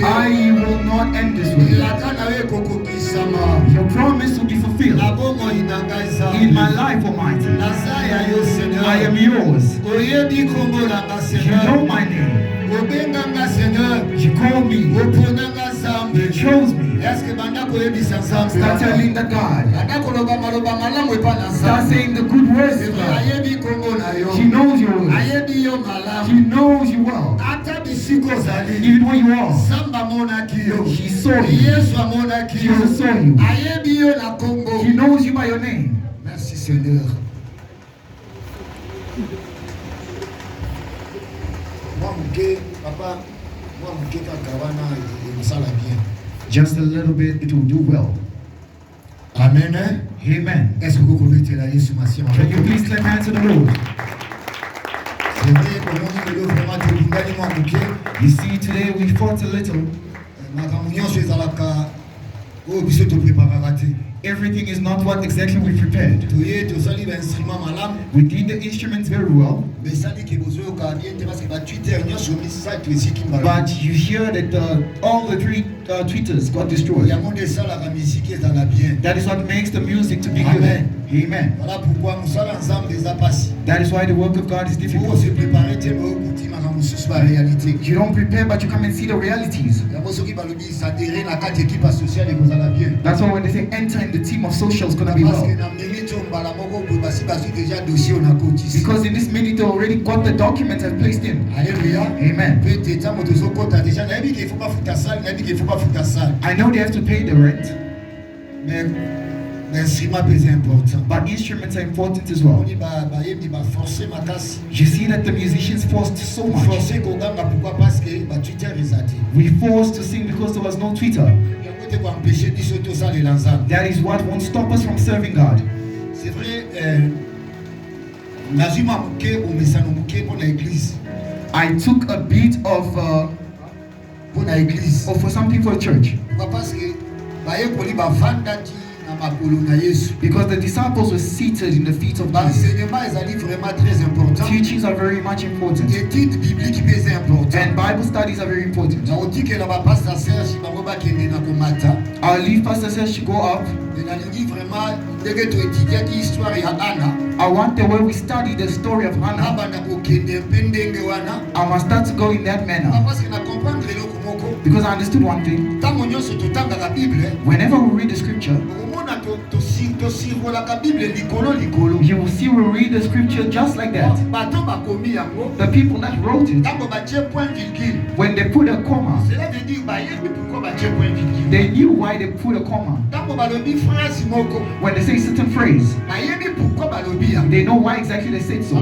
I will not end this way. Your promise will be fulfilled in my life, Almighty. I am yours. You know my name. You called me. You chose me. Start telling the God. Start saying the good words to God. She knows your words. She knows you well. Even where you are. She saw you. She also saw you. She knows you by your name. Merci Seigneur. Just a little bit, it will do well. Amen. Amen. Est-ce que vous pouvez mettre la Jésus Massia? Can you please clap hands to the Lord? You see, today we fought a little. Everything is not what exactly we prepared. We did the instruments very well. But you hear that all the three tweeters got destroyed. That is what makes the music to be good. Amen. That is why the work of God is difficult. You don't prepare, but you come and see the realities. That's why when they say enter in the team of social, it's going to be well. Because in this minute, they already got the documents and placed in. Amen. I know they have to pay the rent. But instruments are important as well. You see that the musicians forced so much. We forced to sing because there was no Twitter. That is what won't stop us from serving God. I took a bit of for something for church. Because the disciples were seated in the feet of Jesus. Teachings are very much important. And Bible studies are very important. I'll leave Pastor Serge to go up. I want the way we study the story of Hannah. I must start to go in that manner. Because I understood one thing. Whenever we read the scripture, you will see we read the scripture just like that. The people that wrote it, when they put a comma, they knew why they put a comma. When they say certain phrase, they know why exactly they said so.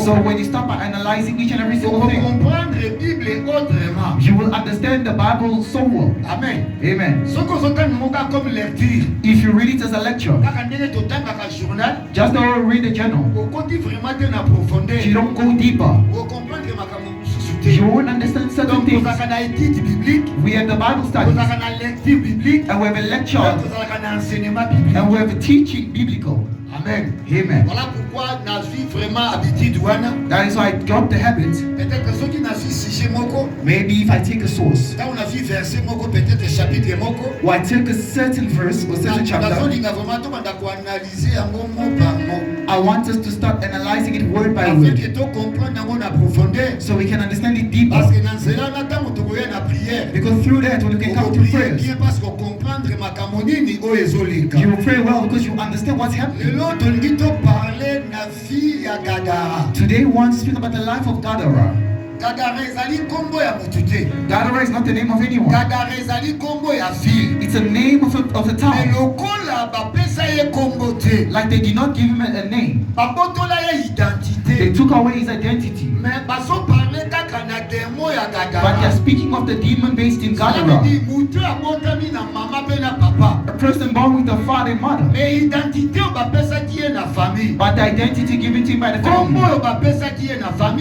So when you start by analyzing each and every single thing, you will understand the Bible so well. Amen. Amen. If you read it as a lecture, just don't read the journal, you don't go deeper. You won't understand certain things. We have the Bible studies, and we have a lecture, and we have a teaching biblical. Amen. Amen. That is why I got the habit. Maybe if I take a source, or I take a certain verse or certain chapter, I want us to start analyzing it word by word, so we can understand it deeper. Because through that, when you can come to prayers, you will pray well because you understand what's happening. Today we want to speak about the life of Gadara. Gadara is not the name of anyone. It's a name of a town. Like they did not give him a name. They took away his identity. But they are speaking of the demon based in Gadara. A person born with a father and mother. But the identity given to him by the family.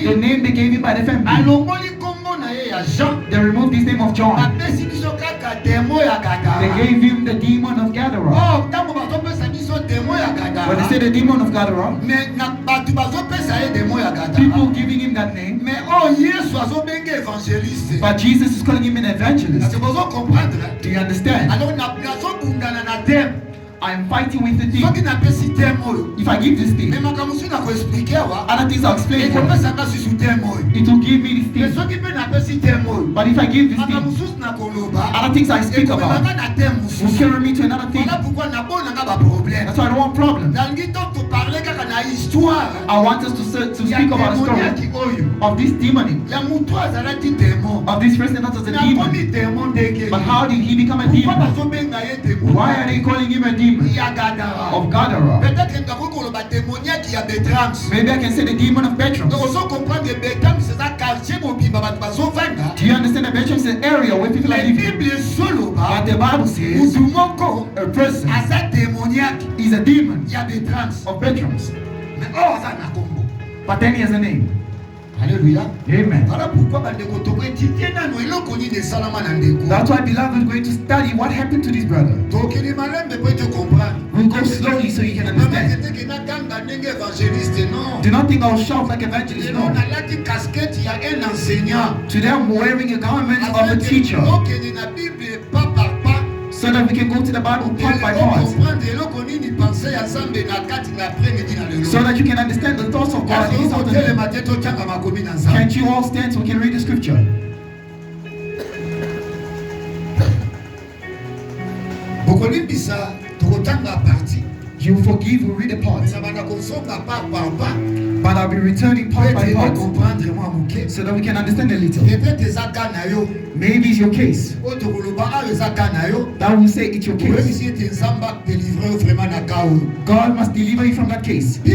The name they gave him by the family. They removed his name of John. They gave him the demon of Gadara. When they say the demon of Gadara, people giving him that name. But Jesus is calling him an evangelist. Do you understand? I am fighting with the thing. If I give this thing, other things I'll explain for it. It will give me this thing. But if I give this thing, other things I speak about will carry me to another thing. That's why I don't want problems. I want us to speak about the story of this demonic, of this person that was a demon. But how did he become a demon? Why are they calling him a demon? Of Gadara. Maybe I can say the demon of Bertram. Do you understand that Bertram is an area where people are living. But the Bible says a person is a demon of veterans. But then he has a name. Hallelujah. Amen. That's why, beloved, we're going to study what happened to this brother. We'll go slowly so you can understand. Do not think I'll shout like evangelist. No. Today I'm wearing a garment of a teacher, so that we can go to the Bible part by part, so that you can understand the thoughts of God. Can't you all stand so we can read the scripture? You forgive, we read a part, but I'll be returning part by part, so that we can understand a little. Maybe it's your case. That will say it's your case. God must deliver you from that case. The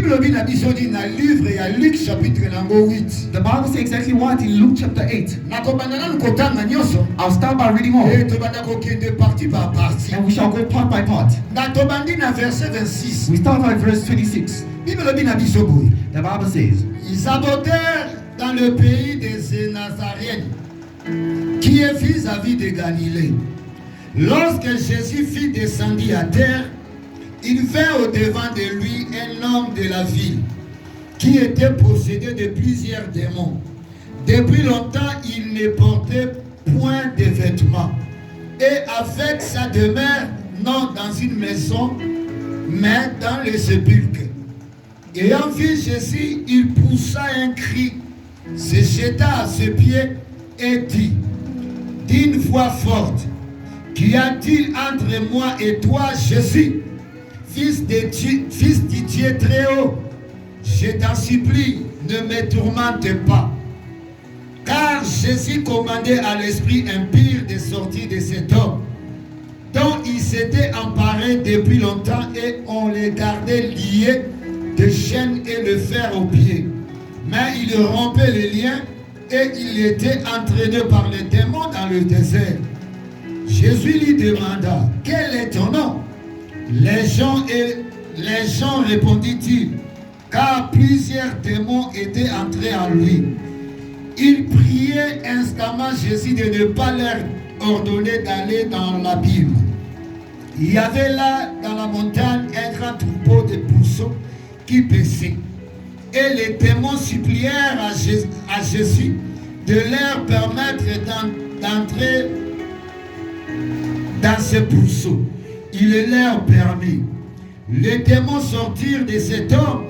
Bible says exactly what in Luke chapter 8. I'll start by reading all, and we shall go part by part. We start by verse 26. The Bible says, ils abordèrent dans le pays des Nazaréens, qui est vis-à-vis de Galilée. Lorsque Jésus fit descendre à terre, il vint au-devant de lui un homme de la ville, qui était possédé de plusieurs démons. Depuis longtemps, il ne portait point de vêtements, et avec sa demeure, non dans une maison, mais dans le sépulcre. Ayant vu Jésus, il poussa un cri, se jeta à ses pieds et dit d'une voix forte, qu'y a-t-il entre moi et toi, Jésus, fils du Dieu très haut? Je t'en supplie, ne me tourmente pas. Car Jésus commandait à l'esprit impur de sortir de cet homme, dont il s'était emparé depuis longtemps, et on les gardait liés de chaînes et le fer aux pieds. Mais il rompait les liens et il était entraîné par les démons dans le désert. Jésus lui demanda, quel est ton nom? Les gens répondit-il, car plusieurs démons étaient entrés en lui. Il priait instamment Jésus de ne pas leur ordonner d'aller dans l'abîme. Il y avait là dans la montagne un grand troupeau de pourceaux qui paissait. Et les démons supplièrent à Jésus de leur permettre d'entrer dans ce pourceau. Il leur permit. Les démons sortirent de cet homme,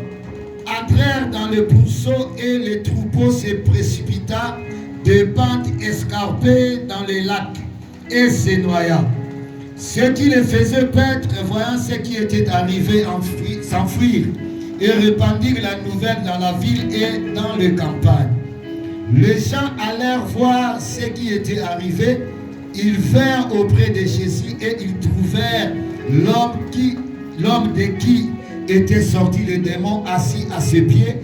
entrèrent dans le pourceau, et le troupeau se précipita de pentes escarpées dans les lacs et se noya. Ceux qui les faisaient paître, voyant ce qui était arrivé, s'enfuirent et répandirent la nouvelle dans la ville et dans les campagnes. Les gens allèrent voir ce qui était arrivé. Ils vinrent auprès de Jésus et ils trouvèrent l'homme de qui était sorti le démon assis à ses pieds